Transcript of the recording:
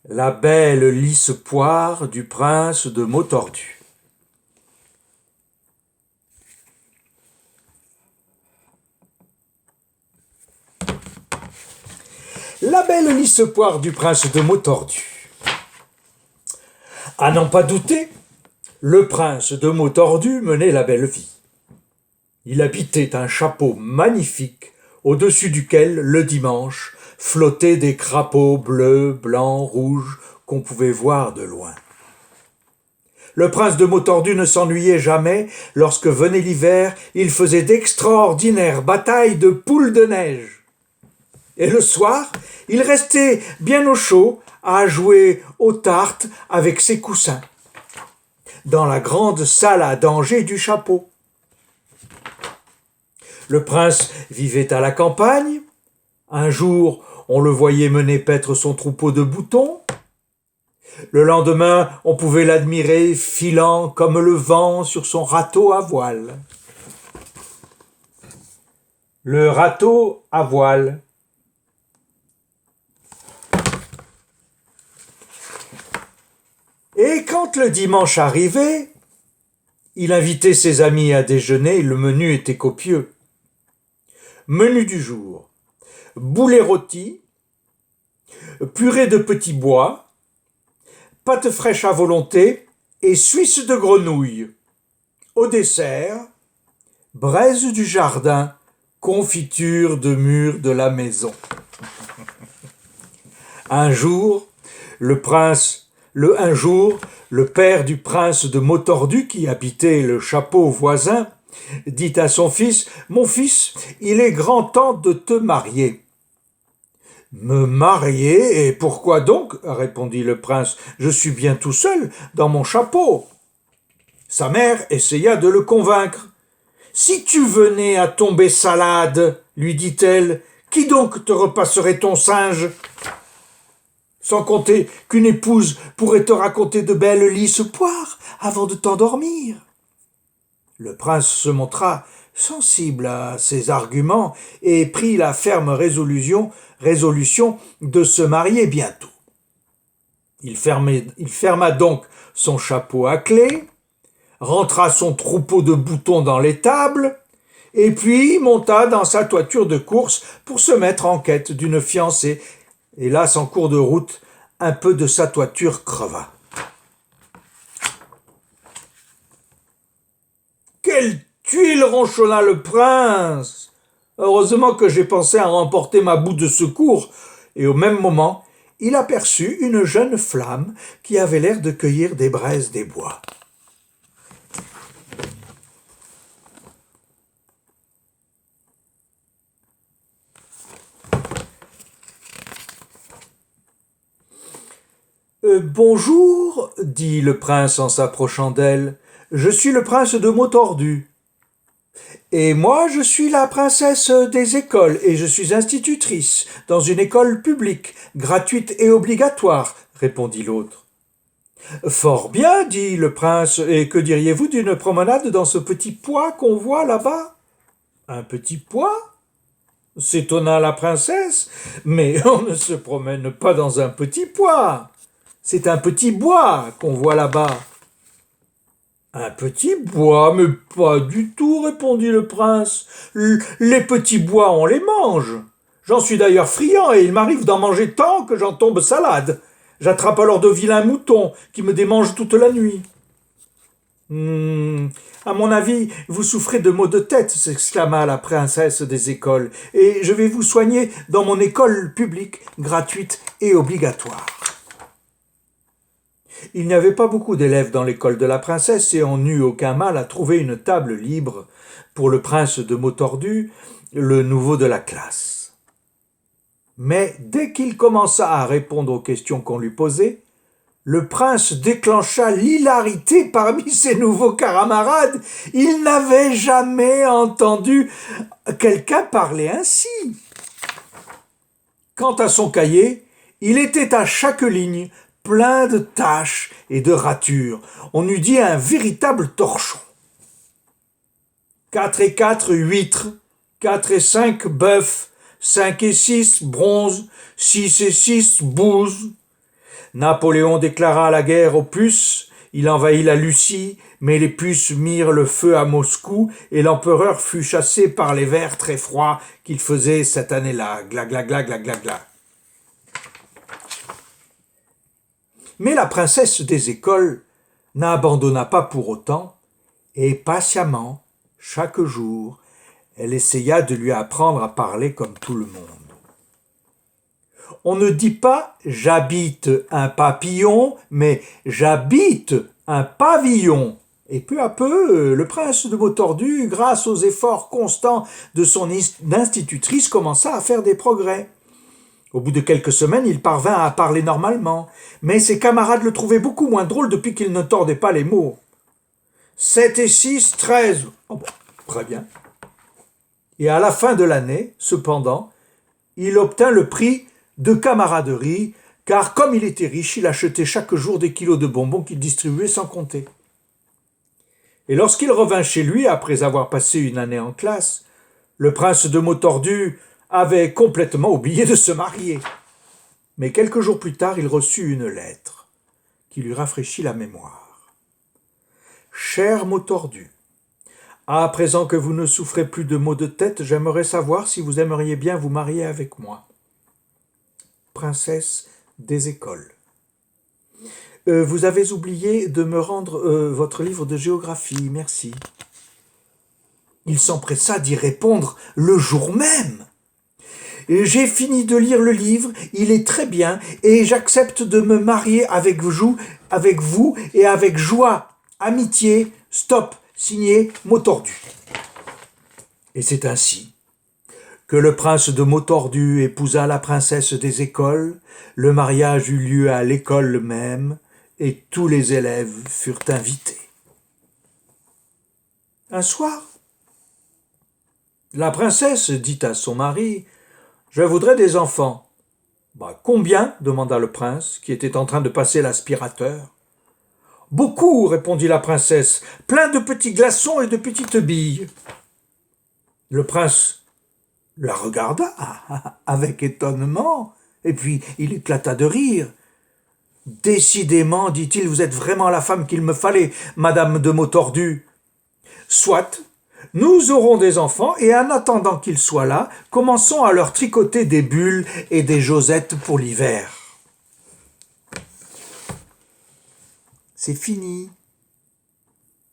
La belle lisse poire du prince de Mautordu. La belle lisse poire du prince de Mautordu. À n'en pas douter, le prince de Mautordu menait la belle vie. Il habitait un chapeau magnifique, au-dessus duquel, le dimanche, flottaient des crapauds bleus, blancs, rouges, qu'on pouvait voir de loin. Le prince de Mautordu ne s'ennuyait jamais. Lorsque venait l'hiver, il faisait d'extraordinaires batailles de poules de neige. Et le soir, il restait bien au chaud à jouer aux tartes avec ses coussins, dans la grande salle à danger du chapeau. Le prince vivait à la campagne. Un jour, on le voyait mener paître son troupeau de boutons. Le lendemain, on pouvait l'admirer filant comme le vent sur son râteau à voile. Le râteau à voile. Et quand le dimanche arrivait, il invitait ses amis à déjeuner et le menu était copieux. Menu du jour: boulet rôti, purée de petits bois, pâte fraîche à volonté et suisse de grenouille. Au dessert, braise du jardin, confiture de mûres de la maison. Un jour, le père du prince de Mautordu, qui habitait le chapeau voisin, dit à son fils: « Mon fils, il est grand temps de te marier. » « Me marier? Et pourquoi donc ?» répondit le prince. « Je suis bien tout seul dans mon chapeau. » Sa mère essaya de le convaincre. « Si tu venais à tomber salade, lui dit-elle, qui donc te repasserait ton singe ? Sans compter qu'une épouse pourrait te raconter de belles lisses poires avant de t'endormir. » Le prince se montra sensible à ces arguments et prit la ferme résolution de se marier bientôt. Il ferma donc son chapeau à clé, rentra son troupeau de boutons dans l'étable, et puis monta dans sa toiture de course pour se mettre en quête d'une fiancée. Hélas, en cours de route, un peu de sa toiture creva. « Quelle tuile !» ronchonna le prince. « Heureusement que j'ai pensé à remporter ma boue de secours. » Et au même moment, il aperçut une jeune flamme qui avait l'air de cueillir des braises des bois. Bonjour, dit le prince en s'approchant d'elle. Je suis le prince de Mautordu. Et moi, je suis la princesse des écoles et je suis institutrice dans une école publique, gratuite et obligatoire, répondit l'autre. Fort bien, dit le prince, et que diriez-vous d'une promenade dans ce petit pois qu'on voit là-bas ? Un petit pois ? S'étonna la princesse, mais on ne se promène pas dans un petit pois. C'est un petit bois qu'on voit là-bas. Un petit bois, mais pas du tout, répondit le prince. Les petits bois, on les mange. J'en suis d'ailleurs friand et il m'arrive d'en manger tant que j'en tombe salade. J'attrape alors de vilains moutons qui me démangent toute la nuit. À mon avis, vous souffrez de maux de tête, s'exclama la princesse des écoles, et je vais vous soigner dans mon école publique, gratuite et obligatoire. Il n'y avait pas beaucoup d'élèves dans l'école de la princesse et on n'eut aucun mal à trouver une table libre pour le prince de Mautordu, le nouveau de la classe. Mais dès qu'il commença à répondre aux questions qu'on lui posait, le prince déclencha l'hilarité parmi ses nouveaux camarades. Il n'avait jamais entendu quelqu'un parler ainsi. Quant à son cahier, il était à chaque ligne plein de taches et de ratures. On eût dit un véritable torchon. 4 et 4, huîtres. 4 et 5, bœuf. 5 et 6, bronze. 6 et 6, bouse. Napoléon déclara la guerre aux puces, il envahit la Russie, mais les puces mirent le feu à Moscou et l'empereur fut chassé par les vers très froids qu'il faisait cette année-là. Gla gla gla gla gla gla. Mais la princesse des écoles n'abandonna pas pour autant, et patiemment, chaque jour, elle essaya de lui apprendre à parler comme tout le monde. On ne dit pas « j'habite un papillon », mais « j'habite un pavillon ». Et peu à peu, le prince de Motordu, grâce aux efforts constants de son institutrice, commença à faire des progrès. Au bout de quelques semaines, il parvint à parler normalement, mais ses camarades le trouvaient beaucoup moins drôle depuis qu'il ne tordait pas les mots. 7 et 6, 13. Oh bon, très bien. Et à la fin de l'année, cependant, il obtint le prix de camaraderie, car comme il était riche, il achetait chaque jour des kilos de bonbons qu'il distribuait sans compter. Et lorsqu'il revint chez lui, après avoir passé une année en classe, le prince de Motordu avait complètement oublié de se marier. Mais quelques jours plus tard, il reçut une lettre qui lui rafraîchit la mémoire. « Cher Motordu, à présent que vous ne souffrez plus de maux de tête, j'aimerais savoir si vous aimeriez bien vous marier avec moi. Princesse des écoles. Vous avez oublié de me rendre votre livre de géographie, merci. » Il s'empressa d'y répondre le jour même. « J'ai fini de lire le livre, il est très bien, et j'accepte de me marier avec vous et avec joie, amitié, stop, signé Motordu. » Et c'est ainsi que le prince de Motordu épousa la princesse des écoles, le mariage eut lieu à l'école même, et tous les élèves furent invités. Un soir, la princesse dit à son mari « Je voudrais des enfants. »« Combien ?» demanda le prince, qui était en train de passer l'aspirateur. « Beaucoup, répondit la princesse, plein de petits glaçons et de petites billes. » Le prince la regarda avec étonnement, et puis il éclata de rire. « Décidément, dit-il, vous êtes vraiment la femme qu'il me fallait, madame de Motordu. Soit, nous aurons des enfants, et en attendant qu'ils soient là, commençons à leur tricoter des bulles et des josettes pour l'hiver. » C'est fini.